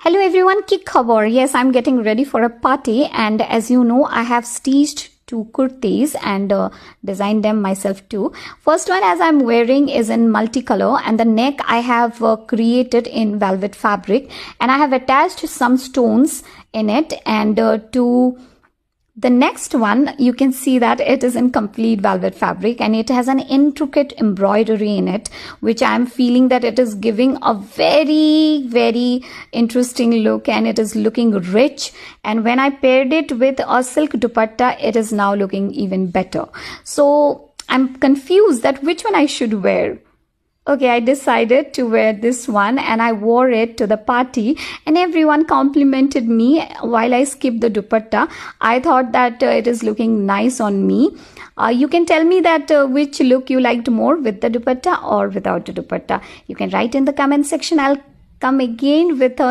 Hello everyone, ki khabar? Yes, I'm getting ready for a party, and as you know, I have stitched two kurtis and designed them myself too. First one, as I'm wearing, is in multicolor, and the neck I have created in velvet fabric, and I have attached some stones in it. And to the next one, you can see that it is in complete velvet fabric, and it has an intricate embroidery in it, which I'm feeling that it is giving a very interesting look, and it is looking rich. And when I paired it with a silk dupatta, it is now looking even better. So I'm confused that which one I should wear. Okay, I decided to wear this one, and I wore it to the party, and everyone complimented me while I skipped the dupatta. I thought that it is looking nice on me. You can tell me that which look you liked more, with the dupatta or without the dupatta. You can write in the comment section. I'll come again with a